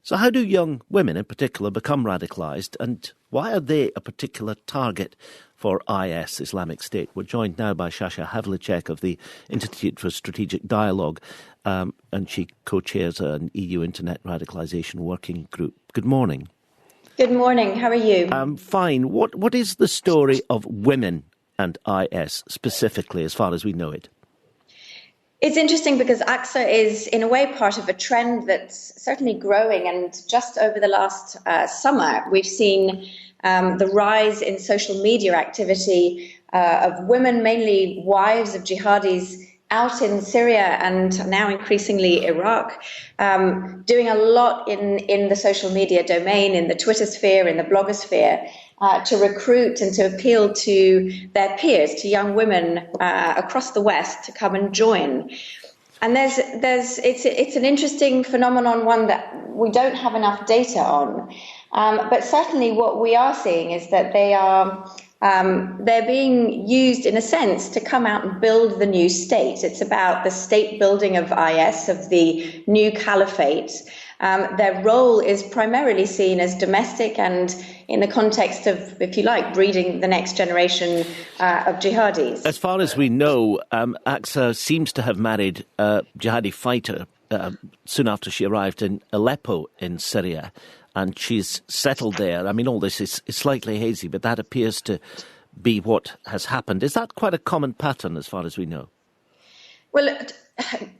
So how do young women in particular become radicalised, and why are they a particular target for IS, Islamic State? We're joined now by Sasha Havlicek of the Institute for Strategic Dialogue, and she co-chairs an EU Internet Radicalisation Working Group. Good morning. Good morning. How are you? Fine. What is the story of women and IS specifically, as far as we know it? It's interesting because AXA is, in a way, part of a trend that's certainly growing. And just over the last summer, we've seen the rise in social media activity of women, mainly wives of jihadis, out in Syria and now increasingly Iraq, doing a lot in the social media domain, in the Twitter sphere, in the blogosphere, to recruit and to appeal to their peers, to young women across the West to come and join. And it's an interesting phenomenon, one that we don't have enough data on. But certainly what we are seeing is that they're being used, in a sense, to come out and build the new state. It's about the state building of IS, of the new caliphate. Their role is primarily seen as domestic and in the context of, if you like, breeding the next generation of jihadis. As far as we know, AXA seems to have married a jihadi fighter soon after she arrived in Aleppo in Syria, and she's settled there. I mean, all this is slightly hazy, but that appears to be what has happened. Is that quite a common pattern as far as we know? Well,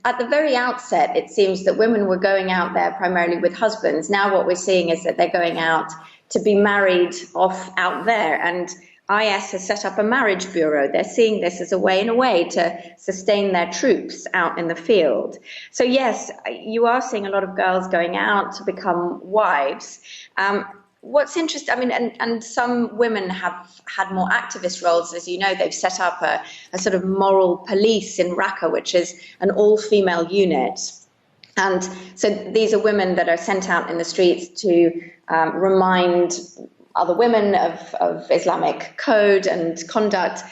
at the very outset, it seems that women were going out there primarily with husbands. Now what we're seeing is that they're going out to be married off out there. And IS has set up a marriage bureau. They're seeing this as a way to sustain their troops out in the field. So yes, you are seeing a lot of girls going out to become wives. What's interesting, I mean, and some women have had more activist roles. As you know, they've set up a sort of moral police in Raqqa, which is an all-female unit. And so these are women that are sent out in the streets to remind other women of Islamic code and conduct.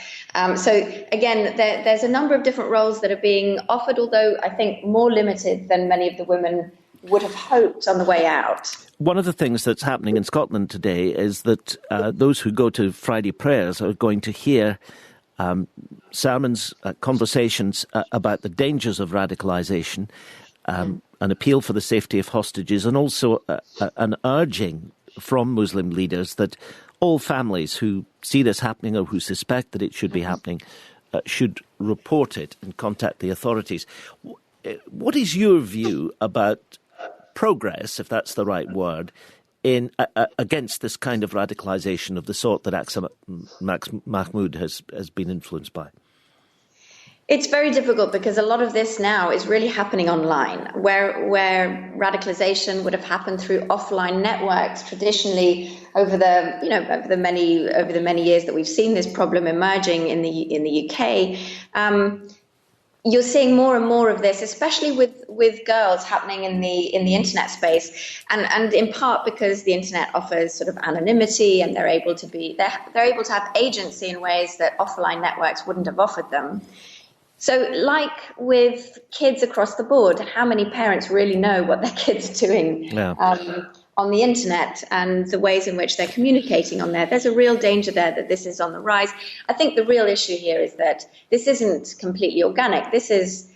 So again, there's a number of different roles that are being offered, although I think more limited than many of the women would have hoped on the way out. One of the things that's happening in Scotland today is that those who go to Friday prayers are going to hear sermons, conversations about the dangers of radicalisation, an appeal for the safety of hostages, and also an urging from Muslim leaders that all families who see this happening or who suspect that it should be happening should report it and contact the authorities. What is your view about progress, if that's the right word, in against this kind of radicalisation of the sort that AXA Mahmoud has been influenced by? It's very difficult because a lot of this now is really happening online, where radicalization would have happened through offline networks traditionally over the many years that we've seen this problem emerging in the UK. You're seeing more and more of this, especially with girls, happening in the internet space, and in part because the internet offers sort of anonymity, and they're able to have agency in ways that offline networks wouldn't have offered them. So, like with kids across the board, how many parents really know what their kids are doing on the internet and the ways in which they're communicating on there? There's a real danger there that this is on the rise. I think the real issue here is that this isn't completely organic. This is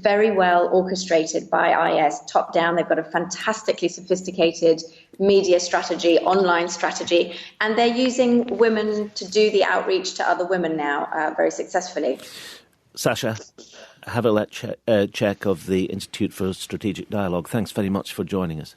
very well orchestrated by IS, top down. They've got a fantastically sophisticated media strategy, online strategy, and they're using women to do the outreach to other women now very successfully. Sasha Havlicek of the Institute for Strategic Dialogue, thanks very much for joining us.